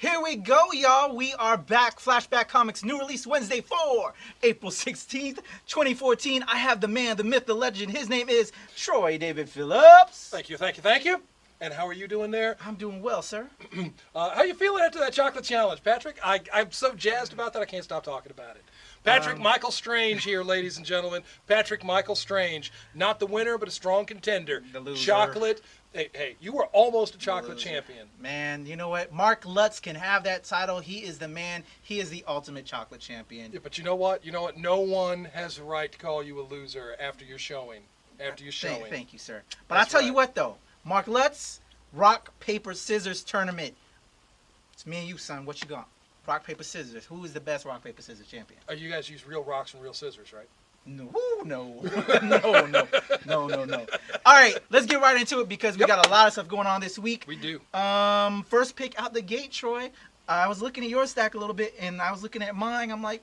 Here we go, y'all. We are back. Flashback Comics, new release Wednesday for April 16th, 2014. I have the man, the myth, the legend. His name is Troy David Phillips. Thank you, thank you, thank you. And how are you doing there? I'm doing well, sir. How you feeling after that chocolate challenge, Patrick? I'm so jazzed about that I can't stop talking about it. Patrick Michael Strange here, ladies and gentlemen. Patrick Michael Strange. Not the winner, but a strong contender. The loser. Chocolate. Hey, you were almost a chocolate champion. Man, you know what? Marc Lutz can have that title. He is the man. He is the ultimate chocolate champion. Yeah, but you know what? No one has the right to call you a loser after your showing. Thank you, sir. But I'll tell you what, though. Marc Lutz, rock, paper, scissors tournament. It's me and you, son. What you got? Rock, paper, scissors. Who is the best rock, paper, scissors champion? You guys use real rocks and real scissors, right? No. All right, let's get right into it because we got a lot of stuff going on this week. We do. First pick out the gate, Troy. I was looking at your stack a little bit, and I was looking at mine. I'm like,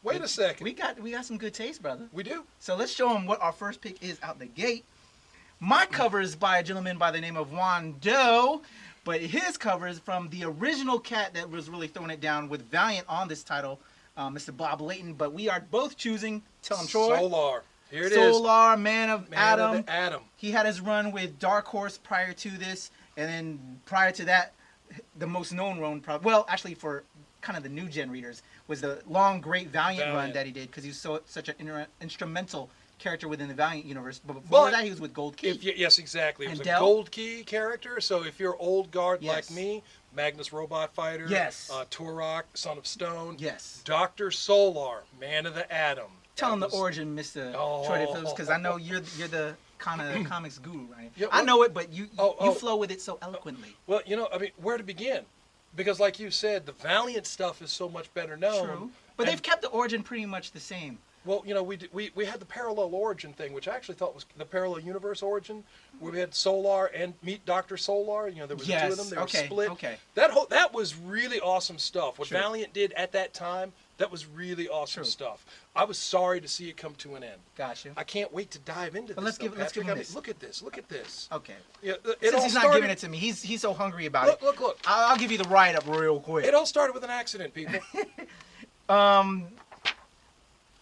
wait a second. We got some good taste, brother. We do. So let's show them what our first pick is out the gate. My cover is by a gentleman by the name of Juan Doe, but his cover is from the original cat that was really throwing it down with Valiant on this title, Mr. Bob Layton. But we are both choosing, tell him, Troy. Solar. Here it is. Solar, Man of Adam. Of the Atom. He had his run with Dark Horse prior to this, and then prior to that, the most known run, well, actually for kind of the new gen readers, was the long, great Valiant run that he did because he was such an instrumental character within the Valiant universe. But before that, he was with Gold Key. Yes, exactly. He was a Del? Gold Key character. So if you're old guard like me, Magnus Robot Fighter, Turok, Son of Stone, Dr. Solar, Man of the Atom. Tell him the origin, Mr. Troy Phillips, because I know you're the kind of comics guru, right? Yeah, well, I know it, but you flow with it so eloquently. Well, where to begin? Because like you said, the Valiant stuff is so much better known. True. But they've kept the origin pretty much the same. Well, we had the parallel origin thing, which I actually thought was the parallel universe origin, where we had Solar and Meet Dr. Solar. There was the two of them. They were split. Okay. That was really awesome stuff. What Valiant did at that time, that was really awesome stuff. I was sorry to see it come to an end. Gotcha. I can't wait to dive into this. Let's give him this. Look at this. Look at this. Okay. Yeah, Since he's not giving it to me, he's so hungry about it. Look. I'll give you the write-up real quick. It all started with an accident, people.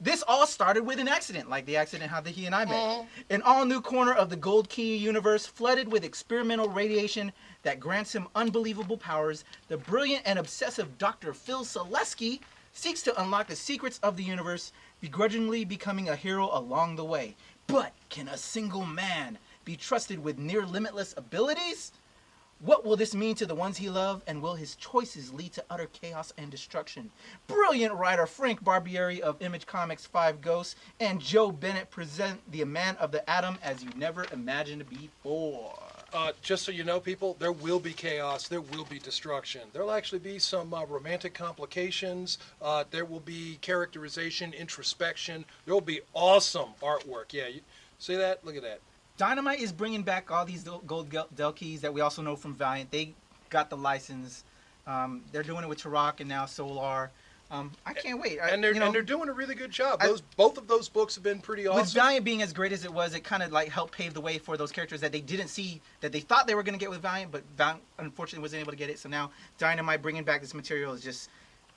This all started with an accident, like the accident how he and I met. An all-new corner of the Gold Key universe, flooded with experimental radiation that grants him unbelievable powers, the brilliant and obsessive Dr. Phil Selesky seeks to unlock the secrets of the universe, begrudgingly becoming a hero along the way. But can a single man be trusted with near-limitless abilities? What will this mean to the ones he loves, and will his choices lead to utter chaos and destruction? Brilliant writer Frank Barbieri of Image Comics 5 Ghosts and Joe Bennett present the Man of the Atom as you never imagined before. Just so you know, people, there will be chaos. There will be destruction. There will actually be some romantic complications. There will be characterization, introspection. There will be awesome artwork. Yeah, you see that? Look at that. Dynamite is bringing back all these gold Del Keys that we also know from Valiant. They got the license. They're doing it with Turok and now Solar. I can't wait. And they're doing a really good job. Both of those books have been pretty awesome. With Valiant being as great as it was, it kind of like helped pave the way for those characters that they didn't see, that they thought they were going to get with Valiant, but Valiant unfortunately wasn't able to get it. So now Dynamite bringing back this material is just,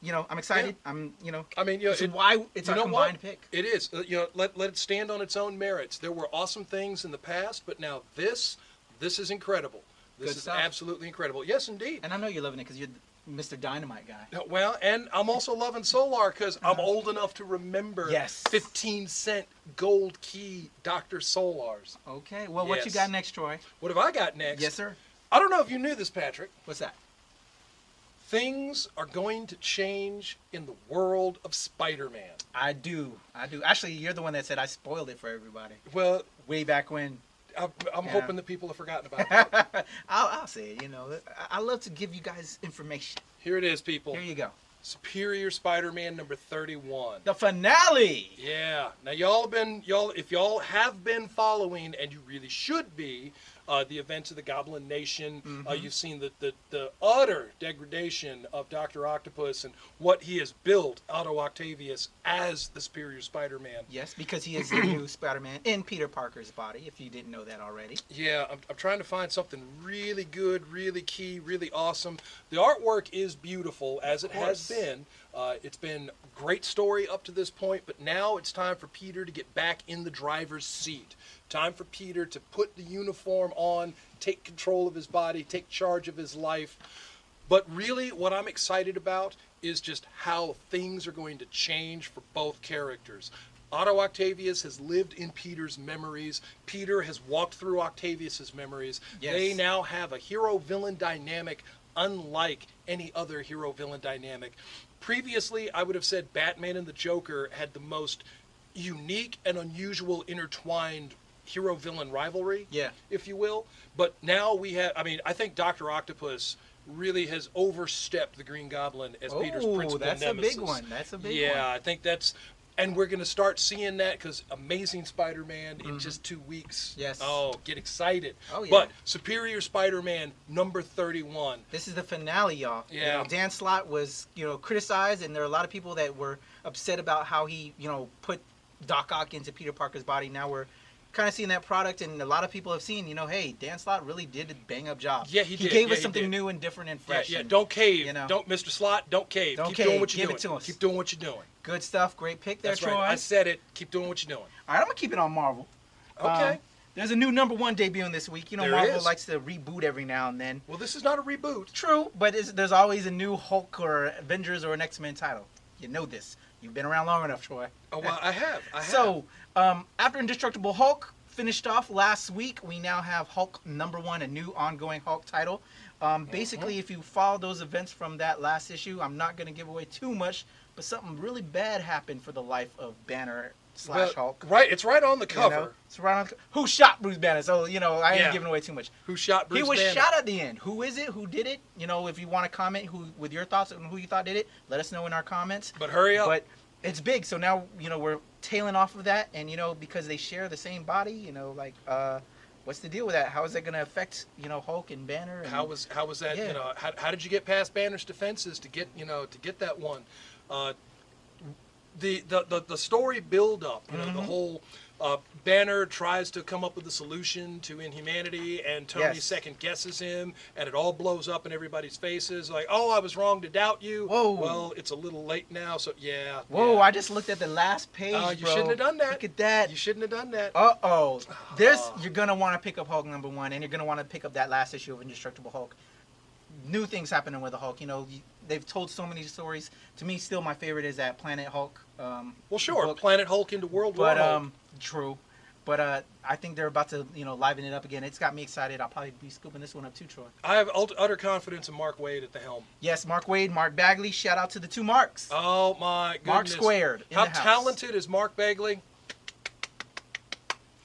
I'm excited. Yeah. This is why it's our combined pick. It is. Let it stand on its own merits. There were awesome things in the past, but now this is incredible. This is absolutely incredible. Yes, indeed. And I know you're loving it because you're Mr. Dynamite guy. Well, and I'm also loving Solar because I'm old enough to remember 15-cent Gold Key Dr. Solars. Okay. Well, what you got next, Troy? What have I got next? Yes, sir. I don't know if you knew this, Patrick. What's that? Things are going to change in the world of Spider-Man. I do. Actually, you're the one that said I spoiled it for everybody. Well, way back when. I'm hoping that people have forgotten about it. I'll say it. I love to give you guys information. Here it is, people. Here you go. Superior Spider-Man number 31. The finale. Yeah. Now, if y'all have been following, and you really should be, the events of the Goblin Nation. You've seen the utter degradation of Dr. Octopus and what he has built, Otto Octavius, as the Superior Spider-Man. Yes, because he is the new Spider-Man in Peter Parker's body, if you didn't know that already. Yeah, I'm trying to find something really good, really key, really awesome. The artwork is beautiful, as it has been. It's been a great story up to this point, but now it's time for Peter to get back in the driver's seat. Time for Peter to put the uniform on, take control of his body, take charge of his life. But really, what I'm excited about is just how things are going to change for both characters. Otto Octavius has lived in Peter's memories. Peter has walked through Octavius's memories. Yes. They now have a hero-villain dynamic unlike any other hero-villain dynamic. Previously, I would have said Batman and the Joker had the most unique and unusual intertwined hero-villain rivalry, if you will. But now we have, I think Dr. Octopus really has overstepped the Green Goblin as Peter's principal nemesis. That's a big one. That's a big one. Yeah, I think that's... And we're going to start seeing that because Amazing Spider-Man in just 2 weeks. Yes. Oh, get excited. Oh, yeah. But Superior Spider-Man number 31. This is the finale, y'all. Yeah. Dan Slott was, criticized, and there are a lot of people that were upset about how he, put Doc Ock into Peter Parker's body. Now we're kind of seeing that product, and a lot of people have seen, hey, Dan Slott really did a bang-up job. Yeah, he did. He gave us something new and different and fresh. Yeah, don't cave. Don't, Mr. Slott, don't cave. Keep doing what you're doing. Give it to us. Keep doing what you're doing. Good stuff. Great pick there, That's Troy. Right. I said it. Keep doing what you're doing. All right, I'm going to keep it on Marvel. Okay. There's a new #1 debuting this week. There Marvel is. likes to reboot every now and then. Well, this is not a reboot. True, but there's always a new Hulk or Avengers or an X-Men title. You know this. You've been around long enough, Troy. Oh, well, I have. So, after Indestructible Hulk finished off last week, we now have Hulk #1, a new ongoing Hulk title. Basically, if you follow those events from that last issue, I'm not going to give away too much, but something really bad happened for the life of Banner / Hulk. Right, it's right on the cover. It's right on. Who shot Bruce Banner? So I ain't giving away too much. Who shot Bruce Banner? He was shot at the end. Who is it? Who did it? If you want to comment with your thoughts on who you thought did it, let us know in our comments. But hurry up. But it's big. So now we're tailing off of that, and because they share the same body, what's the deal with that? How is that going to affect Hulk and Banner? And, how was that? Yeah. How did you get past Banner's defenses to get that one? The story build up, the whole Banner tries to come up with a solution to inhumanity, and Tony second guesses him, and it all blows up in everybody's faces. Like, oh, I was wrong to doubt you. Whoa. Well, it's a little late now, so yeah. Whoa, yeah. I just looked at the last page, you shouldn't have done that. Look at that. You shouldn't have done that. Uh-oh. You're going to want to pick up Hulk #1, and you're going to want to pick up that last issue of Indestructible Hulk. New things happening with the Hulk. They've told so many stories. To me, still my favorite is that Planet Hulk. Well, sure, book. Planet Hulk into World War Hulk. True. But I think they're about to, liven it up again. It's got me excited. I'll probably be scooping this one up too, Troy. I have utter confidence in Mark Waid at the helm. Yes, Mark Waid, Mark Bagley. Shout out to the two Marks. Oh, my goodness. Mark squared. How talented is Mark Bagley?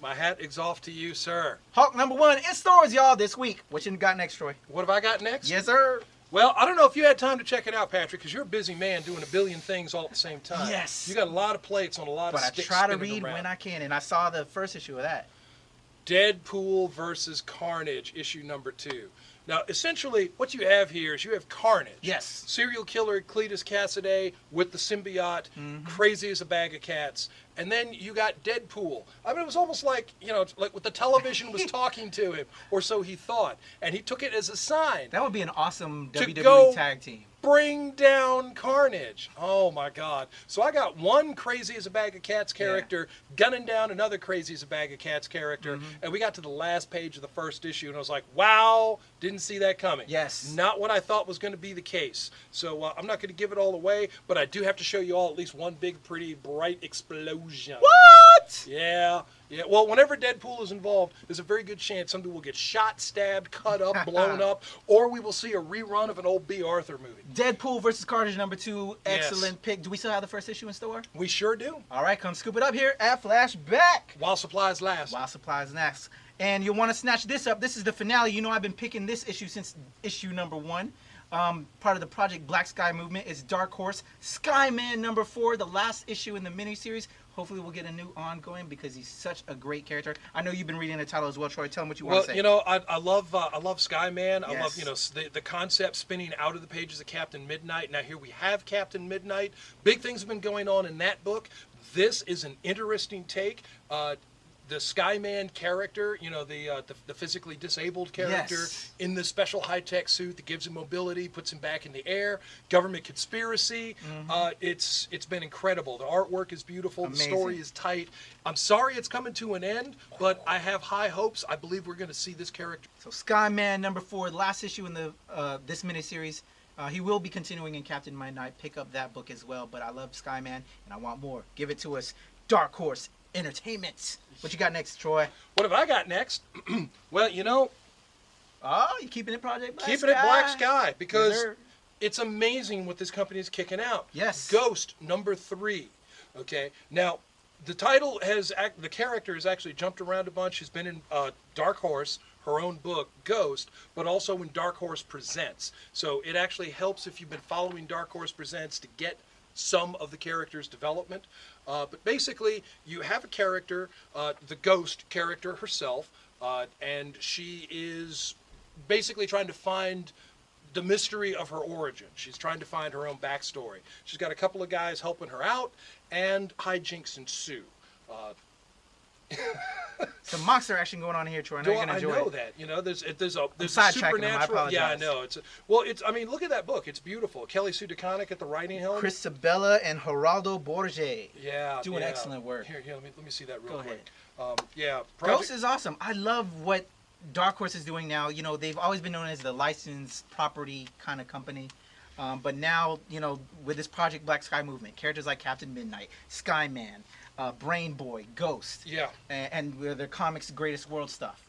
My hat is off to you, sir. Hulk #1 in stores, y'all, this week. What you got next, Troy? What have I got next? Yes, sir. Well, I don't know if you had time to check it out, Patrick, because you're a busy man doing a billion things all at the same time. Yes. You got a lot of plates on a lot of sticks. But I try to read when I can, and I saw the first issue of that. Deadpool versus Carnage, issue #2. Now, essentially, what you have here is you have Carnage. Yes. Serial killer Cletus Kasady with the symbiote, crazy as a bag of cats. And then you got Deadpool. it was almost like, like what the television was talking to him, or so he thought. And he took it as a sign. That would be an awesome WWE tag team. Bring down Carnage. Oh, my God. So I got one crazy as a bag of cats character gunning down another crazy as a bag of cats character. And we got to the last page of the first issue, and I was like, wow, didn't see that coming. Yes. Not what I thought was going to be the case. So I'm not going to give it all away, but I do have to show you all at least one big, pretty, bright explosion. What? Yeah. Yeah, well, whenever Deadpool is involved, there's a very good chance somebody will get shot, stabbed, cut up, blown up, or we will see a rerun of an old B. Arthur movie. Deadpool versus Carnage #2, excellent pick. Do we still have the first issue in store? We sure do. All right, come scoop it up here at Flashback. While supplies last. While supplies last. And you'll want to snatch this up. This is the finale. I've been picking this issue since issue #1. part of the Project Black Sky movement, is Dark Horse Skyman #4, the last issue in the miniseries. Hopefully we'll get a new ongoing because he's such a great character. I know you've been reading the title as well, Troy. Tell him what you want to say. Well, you know, I love Skyman. I love, you know, the concept spinning out of the pages of Captain Midnight. Now here we have Captain Midnight. Big things have been going on in that book. This is an interesting take. The Skyman character, you know, the physically disabled character in the special high-tech suit that gives him mobility, puts him back in the air. Government conspiracy. It's been incredible. The artwork is beautiful. Amazing. The story is tight. I'm sorry it's coming to an end, but I have high hopes. I believe we're going to see this character. So Skyman #4, the last issue in the this miniseries. He will be continuing in Captain Midnight. Pick up that book as well. But I love Skyman, and I want more. Give it to us. Dark Horse Entertainment. What you got next, Troy? What have I got next? Well, you know... Oh, you keeping it Project Black Sky? Keeping it Black Sky, because it's amazing what this company is kicking out. Yes. Ghost #3. Okay, now, the title has... The character has actually jumped around a bunch. She's been in Dark Horse, her own book, Ghost, but also in Dark Horse Presents. So it actually helps if you've been following Dark Horse Presents to get some of the character's development. But basically, you have a character, the Ghost character herself, and she is basically trying to find the mystery of her origin. She's trying to find her own backstory. She's got a couple of guys helping her out, and hijinks ensue. Some monster action going on here, Troy. I know you're gonna enjoy it. I know that. You know, there's a supernatural. Yeah, I know. Well, I mean, look at that book. It's beautiful. Kelly Sue DeConnick at the writing helm. Chris Sabella and Geraldo Borges. Yeah, doing excellent work. Here, let me see that real quick. Ahead. Ghost is awesome. I love what Dark Horse is doing now. You know, they've always been known as the licensed property kind of company. But now, you know, with this Project Black Sky movement, characters like Captain Midnight, Skyman, Brain Boy, Ghost, and their comics greatest world stuff.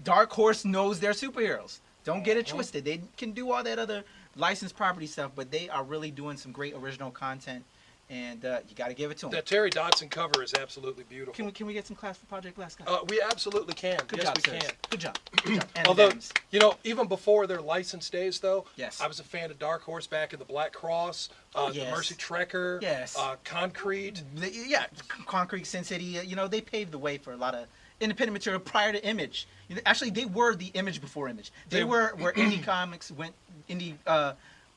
Dark Horse knows they're superheroes. Don't get it twisted. They can do all that other licensed property stuff, but they are really doing some great original content, and you got to give it to them. That Terry Dodson cover is absolutely beautiful. Can we get some class for Project Black Sky? We absolutely can. Good yes, job, we sirs. can. Good job. Good job. And although, you know, even before their licensed days, though, yes, I was a fan of Dark Horse back in the Black Cross, the Mercy Trekker, Concrete. Concrete, Sin City. You know, they paved the way for a lot of independent material prior to Image. Actually, they were the Image before Image. They were where indie comics went. Indie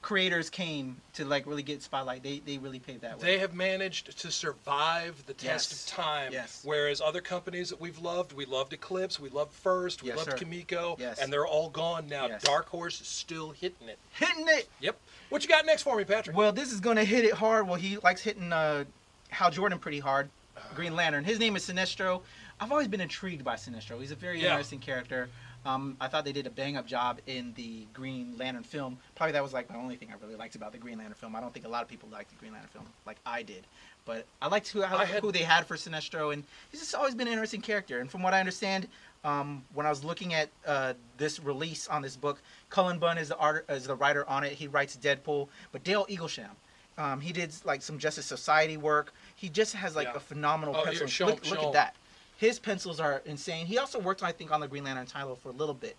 creators came to like really get spotlight. They really paved that way. They have managed to survive the test of time. Whereas other companies that we loved Eclipse, we loved First, we loved Kimiko, and they're all gone now. Dark Horse is still hitting it. Hitting it. Yep. What you got next for me, Patrick? Well, this is gonna hit it hard. Well, he likes hitting Hal Jordan pretty hard. Green Lantern. His name is Sinestro. I've always been intrigued by Sinestro. He's a very interesting character. I thought they did a bang-up job in the Green Lantern film. Probably that was like the only thing I really liked about the Green Lantern film. I don't think a lot of people liked the Green Lantern film like I did. But I liked who they had for Sinestro, and he's just always been an interesting character. And from what I understand, when I was looking at this release on this book, Cullen Bunn is the writer on it. He writes Deadpool. But Dale Eaglesham, he did like some Justice Society work. He just has like a phenomenal pencil. Look at that. His pencils are insane. He also worked, I think, on the Green Lantern title for a little bit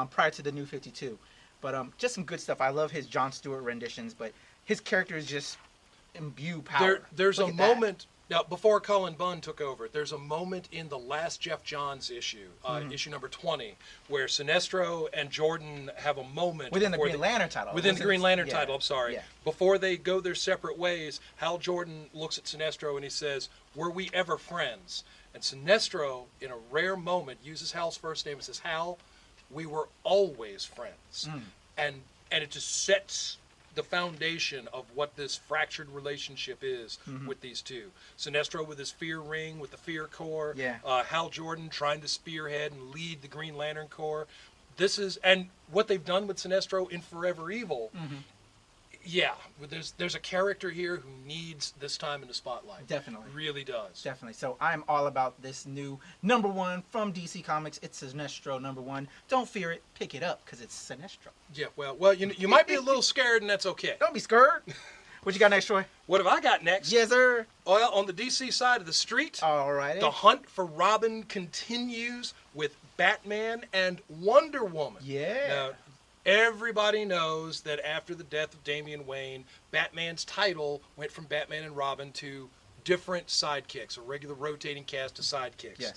prior to the New 52. But just some good stuff. I love his Jon Stewart renditions, but his character is just imbue power. There's a moment, now before Cullen Bunn took over, there's a moment in the last Jeff Johns issue, issue number 20, where Sinestro and Jordan have a moment. Within the Green Lantern title. Within the Green Lantern title, I'm sorry. Yeah. Before they go their separate ways, Hal Jordan looks at Sinestro and he says, "Were we ever friends?" And Sinestro, in a rare moment, uses Hal's first name and says, "Hal, we were always friends." And it just sets the foundation of what this fractured relationship is with these two. Sinestro with his fear ring, with the fear core. Hal Jordan trying to spearhead and lead the Green Lantern Corps. And what they've done with Sinestro in Forever Evil. There's a character here who needs this time in the spotlight. Definitely. Really does. Definitely. So I'm all about this new #1 from DC Comics. It's Sinestro #1. Don't fear it. Pick it up because it's Sinestro. Yeah, well, you might be a little scared, and that's okay. Don't be scared. What you got next, Troy? What have I got next? Yes, sir. Well, on the DC side of the street, all right, the hunt for Robin continues with Batman and Wonder Woman. Yeah. Now, Everybody knows that after the death of Damian Wayne, Batman's title went from Batman and Robin to different sidekicks, a regular rotating cast of sidekicks. Yes.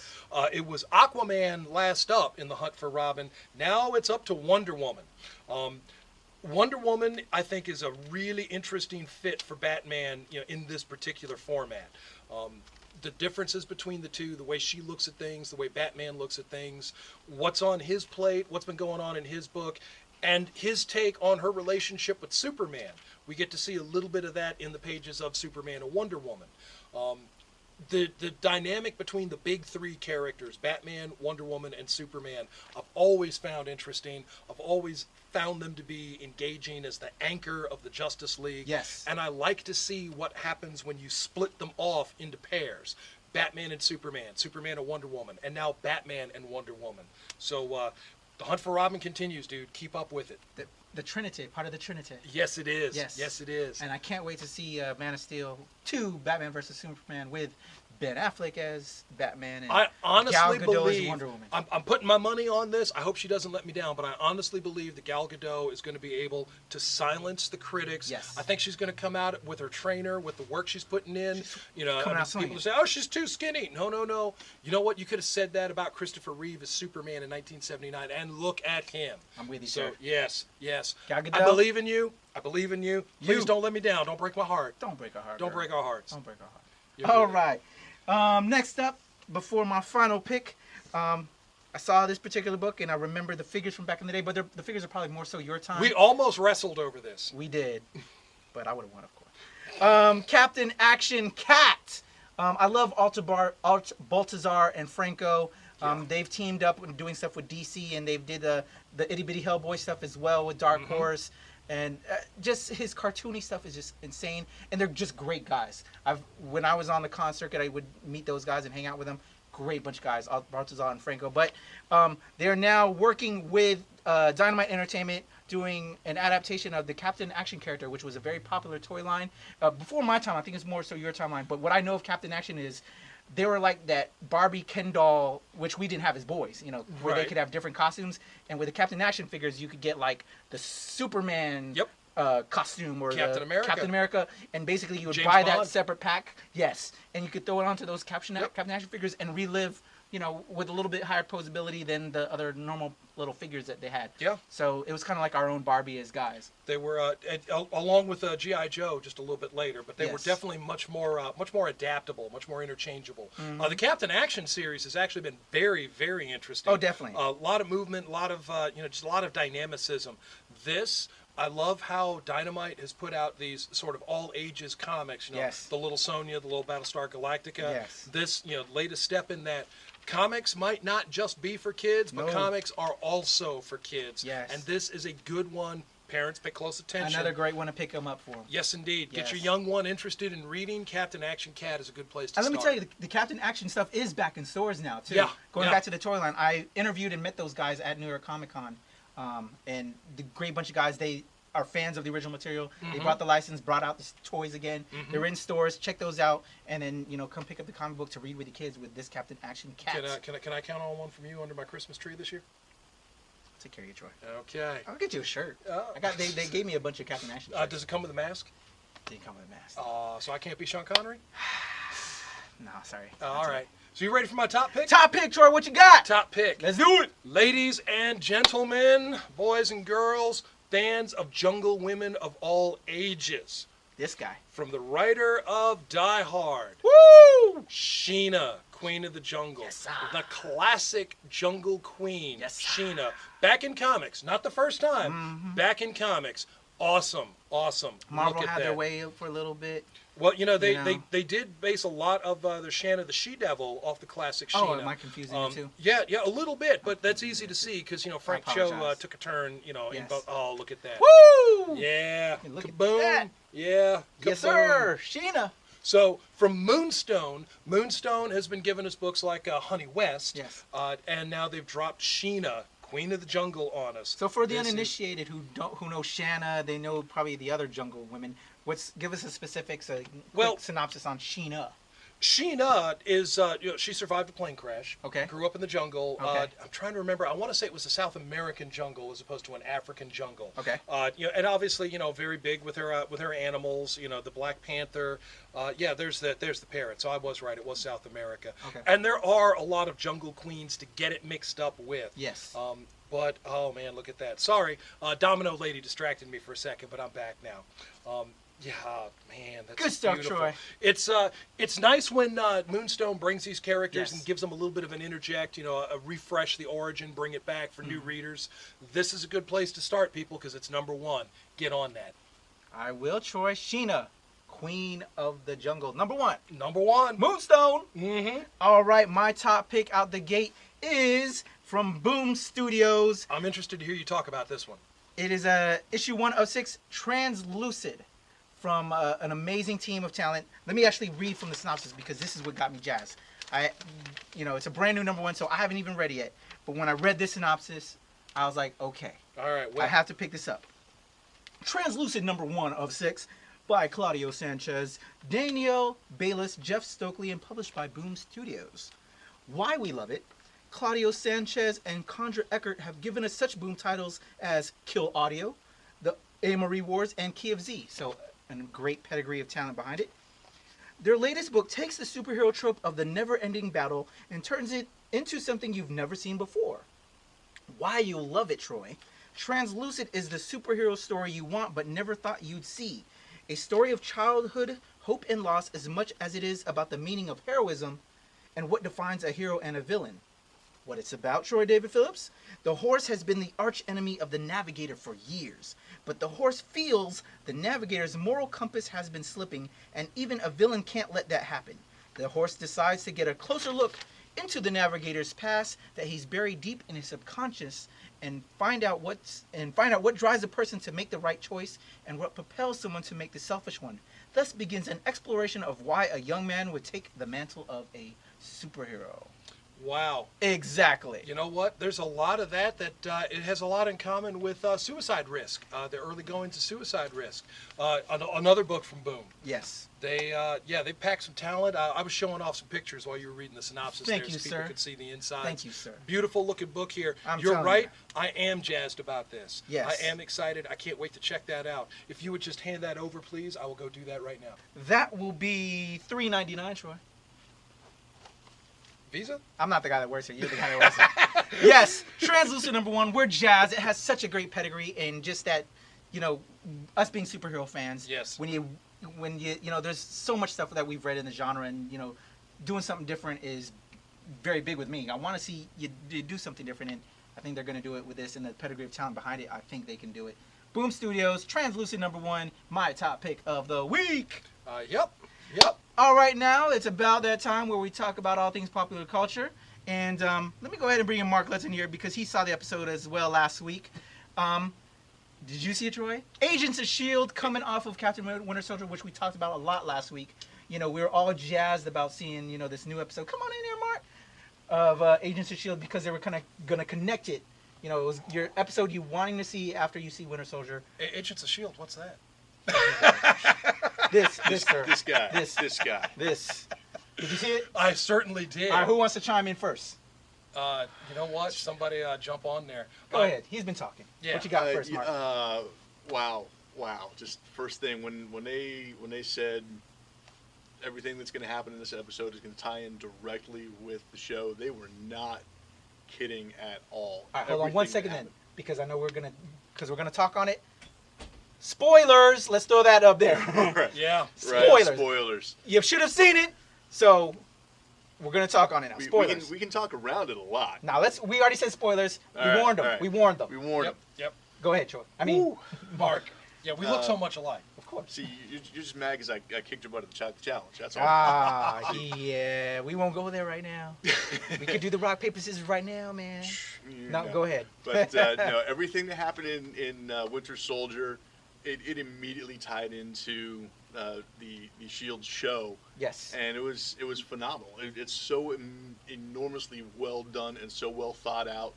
It was Aquaman last up in the hunt for Robin. Now it's up to Wonder Woman. Wonder Woman, I think, is a really interesting fit for Batman, in this particular format. The differences between the two, the way she looks at things, the way Batman looks at things, what's on his plate, what's been going on in his book, and his take on her relationship with Superman. We get to see a little bit of that in the pages of Superman and Wonder Woman. The dynamic between the big three characters, Batman, Wonder Woman, and Superman, I've always found interesting. I've always found them to be engaging as the anchor of the Justice League. Yes. And I like to see what happens when you split them off into pairs. Batman and Superman, Superman and Wonder Woman, and now Batman and Wonder Woman. So the hunt for Robin continues, dude. Keep up with it. The Trinity, part of the Trinity. Yes, it is. Yes. Yes, it is. And I can't wait to see Man of Steel 2, Batman vs. Superman, with Ben Affleck as Batman and I honestly Gal Gadot believe, as Wonder Woman. I'm putting my money on this. I hope she doesn't let me down, but I honestly believe that Gal Gadot is going to be able to silence the critics. Yes. I think she's going to come out with her trainer, with the work she's putting in. People say, "Oh, she's too skinny." No. You know what? You could have said that about Christopher Reeve as Superman in 1979, and look at him. I'm with you, so, sir. Yes. Gal Gadot, I believe in you. Please don't let me down. Don't break my heart. Don't break our heart. Don't break our hearts. Don't break our heart. All right. Next up, before my final pick, I saw this particular book and I remember the figures from back in the day, but the figures are probably more so your time. We almost wrestled over this. We did, but I would have won, of course. Captain Action Cat. I love Baltazar and Franco. They've teamed up and doing stuff with DC, and they've did the Itty Bitty Hellboy stuff as well with Dark Horse. And just his cartoony stuff is just insane, and they're just great guys. When I was on the con circuit, I would meet those guys and hang out with them. Great bunch of guys, Baltazar and Franco. But they're now working with Dynamite Entertainment, doing an adaptation of the Captain Action character, which was a very popular toy line before my time. I think it's more so your timeline. But what I know of Captain Action is they were like that Barbie Ken doll, which we didn't have as boys, where they could have different costumes. And with the Captain Action figures, you could get like the Superman costume or Captain America, and basically you would James buy Bond. that separate pack. Yes, and you could throw it onto those Captain Action figures and relive, with a little bit higher posability than the other normal little figures that they had. Yeah. So it was kind of like our own Barbie as guys. They were along with G.I. Joe just a little bit later, but they were definitely much more adaptable, much more interchangeable. The Captain Action series has actually been very, very interesting. Oh, definitely. A lot of movement, a lot of just a lot of dynamicism. I love how Dynamite has put out these sort of all ages comics. The Little Sonya, the Little Battlestar Galactica. Yes. This latest step in that. Comics might not just be for kids, but comics are also for kids. Yes. And this is a good one. Parents, pay close attention. Another great one to pick them up for. Yes, indeed. Yes. Get your young one interested in reading. Captain Action Cat is a good place to start. Let me tell you, the Captain Action stuff is back in stores now, too. Yeah. Going back to the toy line, I interviewed and met those guys at New York Comic Con. And the great bunch of guys, they are fans of the original material. They brought the license, brought out the toys again. They're in stores. Check those out, and then come pick up the comic book to read with the kids with this Captain Action Cat. Can I count on one from you under my Christmas tree this year? Take care of you, Troy. Okay. I'll get you a shirt. They gave me a bunch of Captain Action shirts. Does it come with a mask? Didn't come with a mask. So I can't be Sean Connery? No, sorry. All right. So you ready for my top pick? Top pick, Troy. What you got? Top pick. Let's do it. Ladies and gentlemen, boys and girls, fans of Jungle Women of all ages. This guy. From the writer of Die Hard. Woo! Sheena, Queen of the Jungle. Yes, sir. The classic Jungle Queen. Yes, sir. Sheena. Back in comics. Not the first time. Back in comics. Awesome. Marvel had their way for a little bit. Well, they did base a lot of their Shanna the She-Devil off the classic Sheena. Oh, am I confusing you too? Yeah, a little bit, but that's easy to see because Frank Cho took a turn, in both. Oh, look at that! Woo! Yeah, look kaboom! At that. Yeah, kaboom. Yes, sir. Sheena. So from Moonstone has been giving us books like Honey West. Yes. And now they've dropped Sheena, Queen of the Jungle, on us. So for the uninitiated who know Shanna, they know probably the other Jungle Women. Give us a specifics, quick synopsis on Sheena. Sheena is, she survived a plane crash. Okay. Grew up in the jungle. Okay. I'm trying to remember. I want to say it was a South American jungle as opposed to an African jungle. Okay. And obviously, very big with her animals. The Black Panther. There's the parrot. So I was right. It was South America. Okay. And there are a lot of jungle queens to get it mixed up with. Yes. But oh man, look at that. Sorry, Domino Lady distracted me for a second, but I'm back now. Yeah, man, that's good stuff, beautiful. Troy. It's nice when Moonstone brings these characters Yes. and gives them a little bit of an interject, a refresh the origin, bring it back for new readers. This is a good place to start, people, because it's #1. Get on that. I will, Troy. Sheena, Queen of the Jungle. #1. #1. Moonstone. Mm-hmm. All right, my top pick out the gate is from Boom Studios. I'm interested to hear you talk about this one. It is issue 1 of 6, Translucid, from an amazing team of talent. Let me actually read from the synopsis because this is what got me jazzed. It's a brand new #1, so I haven't even read it yet. But when I read this synopsis, I was like, okay, all right, I have to pick this up. Translucid #1 of 6 by Claudio Sanchez, Danielle Bayliss, Jeff Stokely, and published by Boom Studios. Why we love it. Claudio Sanchez and Condra Eckert have given us such Boom titles as Kill Audio, The A. Marie Wars, and Key of Z. So a great pedigree of talent behind it. Their latest book takes the superhero trope of the never-ending battle and turns it into something you've never seen before. Why you'll love it, Troy. Translucid is the superhero story you want but never thought you'd see. A story of childhood, hope, and loss as much as it is about the meaning of heroism and what defines a hero and a villain. What it's about, Troy David Phillips? The horse has been the arch enemy of the Navigator for years, but the horse feels the Navigator's moral compass has been slipping, and even a villain can't let that happen. The horse decides to get a closer look into the Navigator's past that he's buried deep in his subconscious and find out what drives a person to make the right choice and what propels someone to make the selfish one. Thus begins an exploration of why a young man would take the mantle of a superhero. Wow. Exactly. You know what? There's a lot of that it has a lot in common with suicide risk, the early going to suicide risk. Another book from Boom. Yes. They packed some talent. I was showing off some pictures while you were reading the synopsis. Thank there, you, so people sir. could see the inside. Thank you, sir. Beautiful looking book here. I'm You're telling right. you. I am jazzed about this. Yes. I am excited. I can't wait to check that out. If you would just hand that over, please, I will go do that right now. That will be $3.99, Troy. Visa? I'm not the guy that works here. You're the guy that works here. Yes, Translucid #1. We're jazzed. It has such a great pedigree, and just that, us being superhero fans. Yes. When you, there's so much stuff that we've read in the genre, and doing something different is very big with me. I want to see you do something different, and I think they're going to do it with this, and the pedigree of talent behind it. I think they can do it. Boom Studios, Translucid #1, my top pick of the week. Yep. All right, now it's about that time where we talk about all things popular culture. And let me go ahead and bring in Marc Lutz in here because he saw the episode as well last week. Did you see it, Troy? Agents of S.H.I.E.L.D. coming off of Captain Winter Soldier, which we talked about a lot last week. We were all jazzed about seeing, this new episode. Come on in here, Marc. Of Agents of S.H.I.E.L.D. because they were kind of going to connect it. It was your episode you wanting to see after you see Winter Soldier. Agents of S.H.I.E.L.D., what's that? This, sir. This guy. This. Did you see it? I certainly did. All right, who wants to chime in first? You know what? Somebody jump on there. Go ahead. He's been talking. Yeah. What you got first, Marc? Wow. Just first thing when they said everything that's going to happen in this episode is going to tie in directly with the show, they were not kidding at all. All right, hold on 1 second then, because I know we're gonna talk on it. Spoilers. Let's throw that up there. Right. Yeah. Spoilers. Right, spoilers. You should have seen it, so we're gonna talk on it now. Spoilers. We can talk around it a lot. Now we already said spoilers. We warned them. right. We warned them. Yep. Go ahead, Troy. I mean, Marc. Yeah, we look so much alike. Of course. See, you're just mad because I kicked your butt at the challenge. That's all. Yeah. We won't go there right now. We could do the rock paper scissors right now, man. No, go ahead. But no, everything that happened in Winter Soldier, it immediately tied into the S.H.I.E.L.D. show. Yes. And it was phenomenal. It's so enormously well done and so well thought out.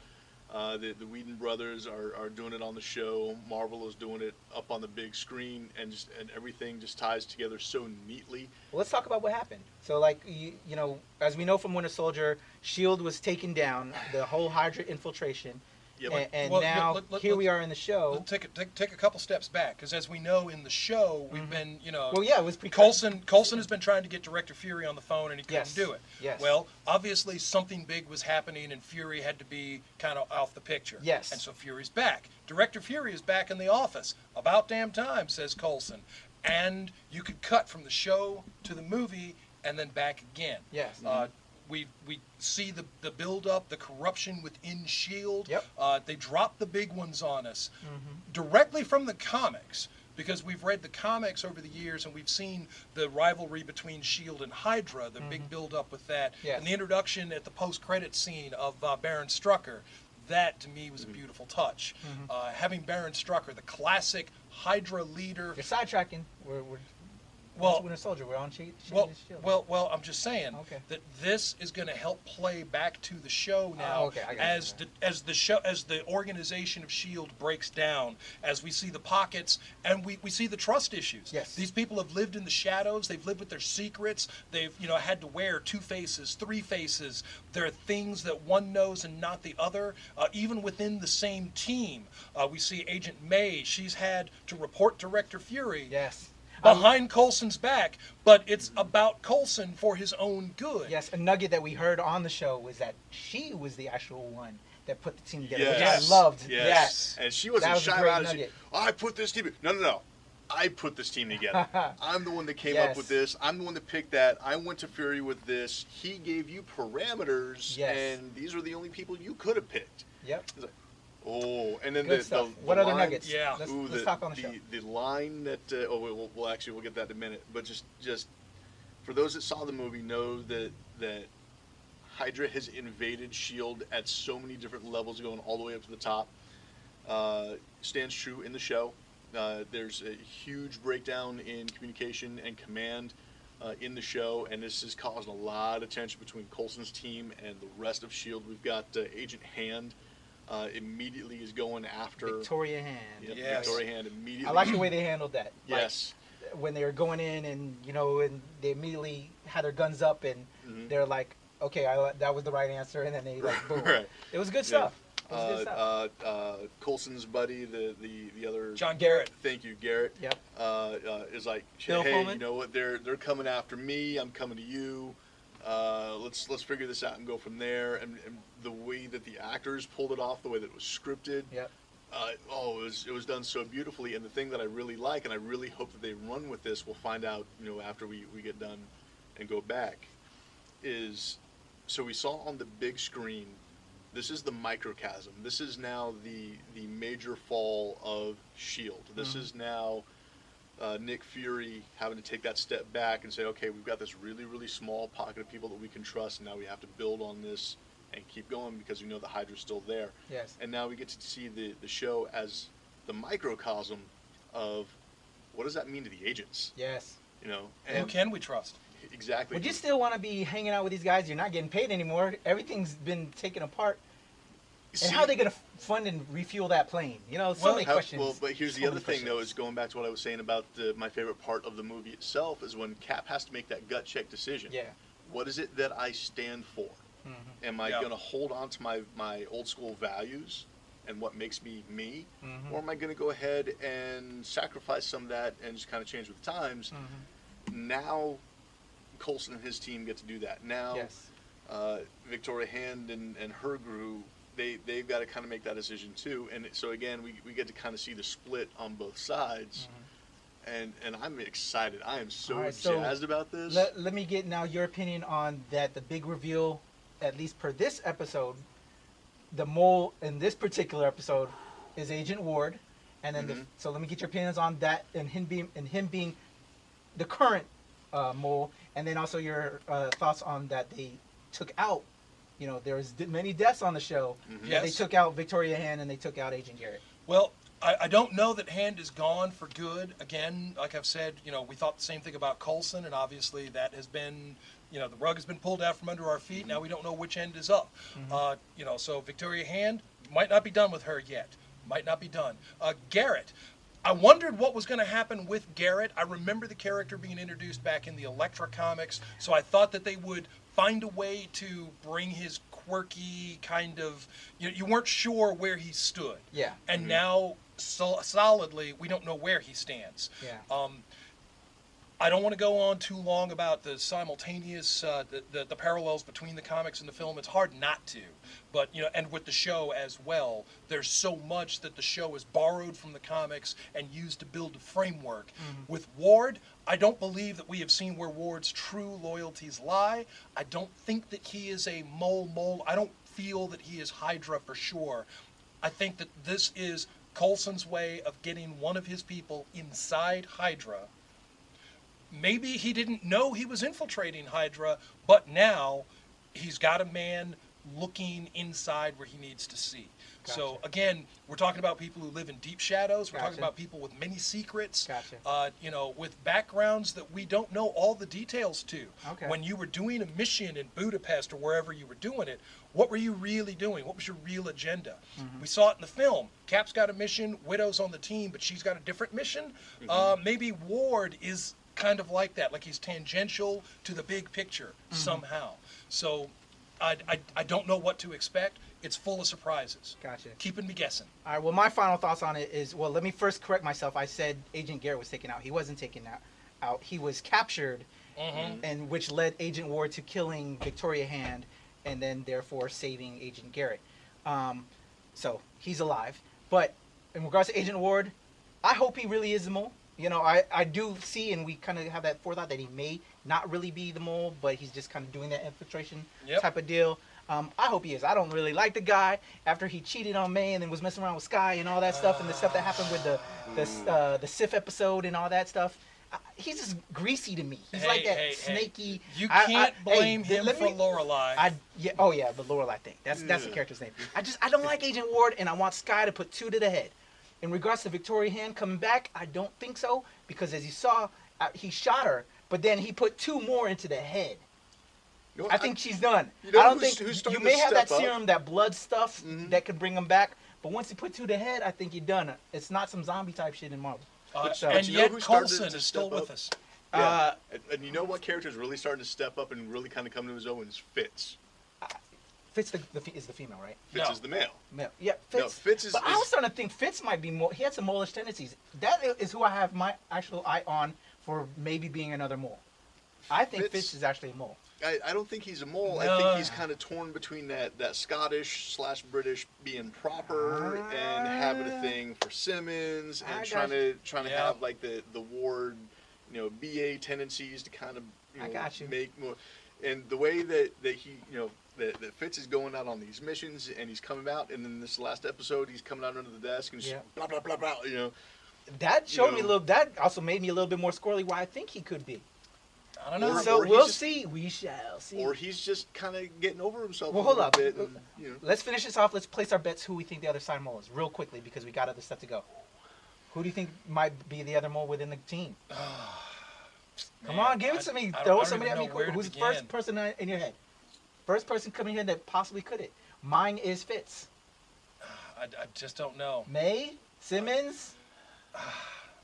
The Whedon brothers are doing it on the show. Marvel is doing it up on the big screen, and everything just ties together so neatly. Well, let's talk about what happened. So, like, you know, as we know from Winter Soldier, S.H.I.E.L.D. was taken down, the whole Hydra infiltration. Yep. And well, now here we are in the show. Take a couple steps back, because as we know in the show, we've been, you know. Well, yeah, it was Coulson has been trying to get Director Fury on the phone, and he couldn't do it. Yes. Well, obviously something big was happening, and Fury had to be kind of off the picture. Yes. And so Fury's back. Director Fury is back in the office. About damn time, says Coulson. And you could cut from the show to the movie, and then back again. Yes. We see the build-up, the corruption within S.H.I.E.L.D. Yep. They drop the big ones on us directly from the comics, because we've read the comics over the years and we've seen the rivalry between S.H.I.E.L.D. and Hydra, the big build-up with that, and the introduction at the post-credit scene of Baron Strucker. That, to me, was a beautiful touch. Having Baron Strucker, the classic Hydra leader. You're sidetracking. We're Winter Soldier. We're on S.H.I.E.L.D. Well, I'm just saying that this is going to help play back to the show now as the organization of S.H.I.E.L.D. breaks down, as we see the pockets and we see the trust issues. Yes. These people have lived in the shadows. They've lived with their secrets. They've had to wear 2 faces, 3 faces. There are things that one knows and not the other. Even within the same team, we see Agent May. She's had to report Director Fury. Yes. Behind Coulson's back, but it's about Coulson for his own good. Yes, a nugget that we heard on the show was that she was the actual one that put the team together, which I loved. Yes. And she wasn't shy about it. I put this team. No. I put this team together. I'm the one that came up with this. I'm the one that picked that. I went to Fury with this. He gave you parameters, and these are the only people you could have picked. Yep. Oh, and then what other nuggets? Yeah. Let's talk on the show. The line that we'll get that in a minute. But just for those that saw the movie, know that Hydra has invaded S.H.I.E.L.D. at so many different levels, going all the way up to the top. Stands true in the show. There's a huge breakdown in communication and command in the show, and this has caused a lot of tension between Coulson's team and the rest of S.H.I.E.L.D. We've got Agent Hand. Immediately is going after Victoria Hand. Yep, yes. Victoria Hand immediately. I like the way they handled that. Yes. Like, when they were going in and they immediately had their guns up and they're like, okay, that was the right answer, and then they like boom. Right. It was good stuff. It was good stuff. Coulson's buddy, the other John Garrett. Thank you, Garrett. Yep. Is like, Bill hey, Pullman. you know what? They're coming after me. I'm coming to you. Let's figure this out and go from there. And the way that the actors pulled it off, the way that it was scripted, yep. It was done so beautifully. And the thing that I really like, and I really hope that they run with this, we'll find out, after we get done and go back, is so we saw on the big screen. This is the microcosm. This is now the major fall of S.H.I.E.L.D. This is now Nick Fury having to take that step back and say, okay, we've got this really, really small pocket of people that we can trust, and now we have to build on this and keep going because we know the Hydra's still there. Yes. And now we get to see the show as the microcosm of what does that mean to the agents? Yes. And who can we trust? Exactly. Would you still want to be hanging out with these guys? You're not getting paid anymore. Everything's been taken apart. And how are they going to fund and refuel that plane? So many questions. Well, but here's the other thing, though, is going back to what I was saying about my favorite part of the movie itself is when Cap has to make that gut check decision. Yeah. What is it that I stand for? Am I going to hold on to my old school values and what makes me me? Or am I going to go ahead and sacrifice some of that and just kind of change with the times? Now, Coulson and his team get to do that. Now, yes. Victoria Hand and her group, they've got to kind of make that decision too. And so again, we get to kind of see the split on both sides. And I'm excited. I am so jazzed about this. Let me get now your opinion on that. The big reveal, at least per this episode, the mole in this particular episode is Agent Ward. And then so let me get your opinions on that and him being the current mole, and then also your thoughts on that they took out. There's many deaths on the show. Yes. They took out Victoria Hand and they took out Agent Garrett. Well, I don't know that Hand is gone for good. Again, like I've said, we thought the same thing about Coulson, and obviously that has been, the rug has been pulled out from under our feet. Now we don't know which end is up. So Victoria Hand, Might not be done with her yet. Might not be done. Garrett. I wondered what was going to happen with Garrett. I remember the character being introduced back in the Elektra comics, so I thought that they would find a way to bring his quirky kind of, you weren't sure where he stood. Yeah. And now, solidly, we don't know where he stands. Yeah. I don't want to go on too long about the simultaneous, the parallels between the comics and the film. It's hard not to, but and with the show as well. There's so much that the show is borrowed from the comics and used to build a framework. Mm-hmm. With Ward, I don't believe that we have seen where Ward's true loyalties lie. I don't think that he is a mole. I don't feel that he is Hydra for sure. I think that this is Coulson's way of getting one of his people inside Hydra. Maybe he didn't know he was infiltrating Hydra, but now he's got a man looking inside where he needs to see. Gotcha. So again, we're talking about people who live in deep shadows. We're talking about people with many secrets. Gotcha. With backgrounds that we don't know all the details to. Okay. When you were doing a mission in Budapest or wherever you were doing it, what were you really doing? What was your real agenda? Mm-hmm. We saw it in the film. Cap's got a mission, Widow's on the team, but she's got a different mission. Mm-hmm. Maybe Ward is kind of like that, like he's tangential to the big picture somehow. So I don't know what to expect. It's full of surprises. Gotcha. Keeping me guessing. All right, well, my final thoughts on it is, well, let me first correct myself. I said Agent Garrett was taken out. He wasn't taken out. He was captured, and which led Agent Ward to killing Victoria Hand and then therefore saving Agent Garrett. So he's alive. But in regards to Agent Ward, I hope he really is the mole. I do see, and we kind of have that forethought that he may not really be the mole, but he's just kind of doing that infiltration type of deal. I hope he is. I don't really like the guy after he cheated on May and then was messing around with Sky and all that stuff, and the stuff that happened with the Sif episode and all that stuff. He's just greasy to me. He's like that snaky. You can't blame him for Lorelai. The Lorelai thing. That's the character's name. I don't like Agent Ward, and I want Sky to put 2 to the head. In regards to Victoria Hand coming back, I don't think so, because as you saw, he shot her, but then he put 2 more into the head. I think she's done. I don't think you may have that serum, that blood stuff that could bring him back, but once you put 2 to the head, I think you're done. It's not some zombie type shit in Marvel. And yet Coulson is still with us. Yeah. And you know what character is really starting to step up and really kind of come to his own is Fitz. Fitz is the female, right? Fitz is the male. Yeah, Fitz. No, Fitz is. But I was starting to think Fitz might be more. He had some mole-ish tendencies. That is who I have my actual eye on for maybe being another mole. I think Fitz is actually a mole. I don't think he's a mole. I think he's kind of torn between that Scottish/British being proper and having a thing for Simmons and trying to have like the Ward, BA tendencies to kind of make more. And the way that he that Fitz is going out on these missions and he's coming out, and then this last episode he's coming out under the desk and just blah blah blah blah. That showed me a little. That also made me a little bit more squirrely where I think he could be. I don't know. So we'll see. We shall see. Or he's just kind of getting over himself. Well, hold up. Let's finish this off. Let's place our bets. Who we think the other side mole is, real quickly, because we got other stuff to go. Who do you think might be the other mole within the team? Come on, give it to me. Throw somebody at me. Who's the first person in your head? First person coming here that possibly could it. Mine is Fitz. I just don't know. May, Simmons,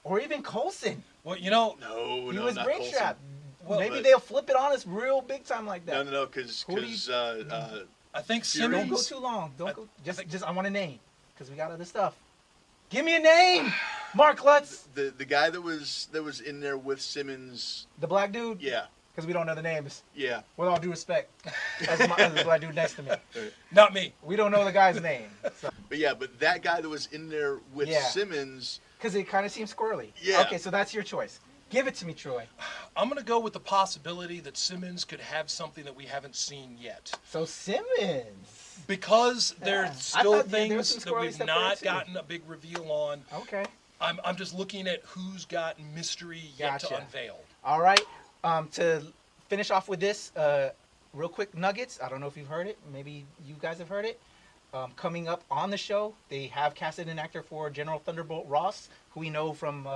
or even Coulson. Well, no, he was not brain strapped. Well, maybe they'll flip it on us real big time like that. No, because I think Simmons. Don't go too long. Don't go. Just I want a name because we got other stuff. Give me a name, Marc Lutz. The guy that was in there with Simmons. The black dude. Yeah. Because we don't know the names. Yeah. With all due respect, as the black dude next to me. Not me. We don't know the guy's name. So. But that guy that was in there with Simmons. Because it kind of seems squirrely. Yeah. Okay, so that's your choice. Give it to me, Troy. I'm going to go with the possibility that Simmons could have something that we haven't seen yet. So Simmons. Because there's still things that we've not gotten a big reveal on. Okay. I'm just looking at who's got mystery yet to unveil. All right. To finish off with this, real quick nuggets. I don't know if you've heard it. Maybe you guys have heard it. Coming up on the show, they have casted an actor for General Thunderbolt Ross, who we know from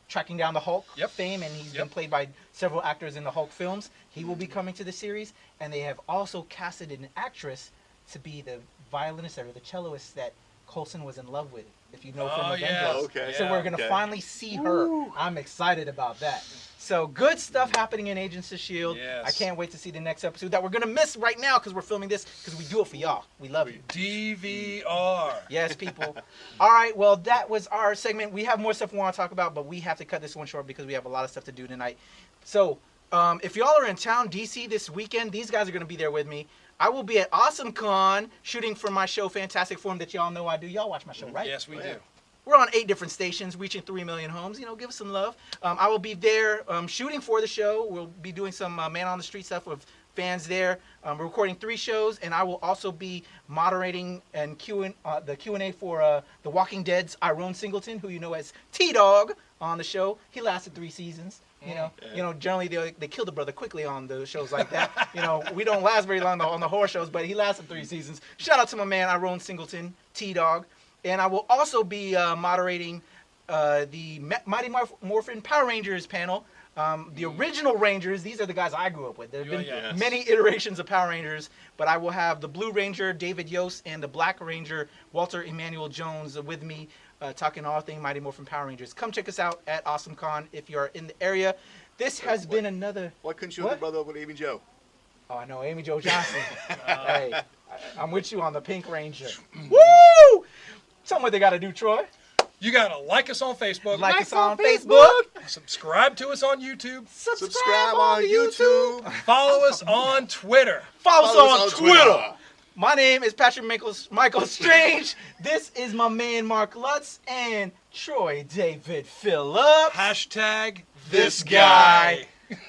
tracking down the Hulk fame, and he's been played by several actors in the Hulk films. He will be coming to the series, and they have also casted an actress to be the violinist or the celloist that Coulson was in love with, if you know from Avengers. Yes. Okay. So we're going to finally see her. Ooh. I'm excited about that. So good stuff happening in Agents of S.H.I.E.L.D. Yes. I can't wait to see the next episode that we're going to miss right now because we're filming this because we do it for y'all. We love you. DVR. Yes, people. All right, well, that was our segment. We have more stuff we want to talk about, but we have to cut this one short because we have a lot of stuff to do tonight. So if y'all are in town, D.C. this weekend, these guys are going to be there with me. I will be at AwesomeCon shooting for my show, Fantastic Forum, that y'all know I do. Y'all watch my show, right? Yes, we do. We're on 8 different stations, reaching 3 million homes. You know, give us some love. I will be there shooting for the show. We'll be doing some man on the street stuff with fans there. We're recording 3 shows, and I will also be moderating and the Q&A for The Walking Dead's Iron Singleton, who you know as T-Dog on the show. He lasted 3 seasons. You know, generally they kill the brother quickly on the shows like that. You know, we don't last very long on the horror shows, but he lasted 3 seasons. Shout out to my man Iron Singleton, T-Dog. And I will also be moderating the Mighty Morphin Power Rangers panel. The original Rangers, these are the guys I grew up with. There have been many iterations of Power Rangers, but I will have the Blue Ranger, David Yost, and the Black Ranger, Walter Emmanuel Jones, with me talking all things Mighty Morphin Power Rangers. Come check us out at AwesomeCon if you are in the area. This has been another... Why couldn't you hook the brother up with Amy Jo? Oh, I know, Amy Jo Johnson. Hey, I'm with you on the Pink Ranger. Woo! Tell them what they got to do, Troy. You got to like us on Facebook. Like us on Facebook. Subscribe to us on YouTube. Subscribe on YouTube. Follow us on Twitter. Follow us on Twitter. My name is Patrick Michael Strange. This is my man Marc Lutz and Troy David Phillips. Hashtag this guy.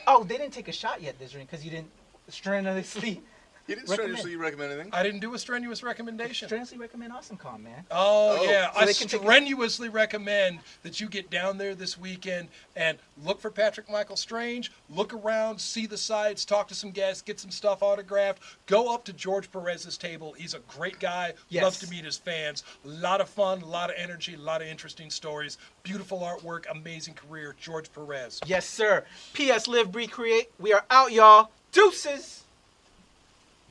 Oh, they didn't take a shot yet this ring because you didn't strenuously... You didn't strenuously recommend anything? I didn't do a strenuous recommendation. Strenuously recommend AwesomeCon, man. Oh, yeah. So I strenuously recommend that you get down there this weekend and look for Patrick Michael Strange, look around, see the sites, talk to some guests, get some stuff autographed, go up to George Perez's table. He's a great guy. Yes. Loves to meet his fans. A lot of fun, a lot of energy, a lot of interesting stories. Beautiful artwork, amazing career. George Perez. Yes, sir. P.S. Live, Breathe, Create. We are out, y'all. Deuces.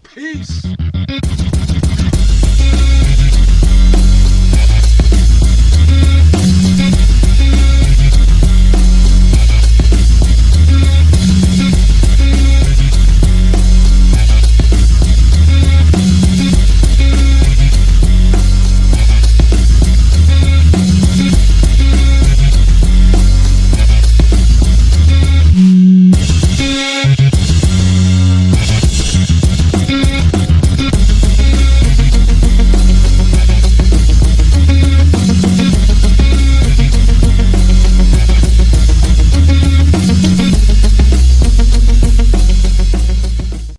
Peace.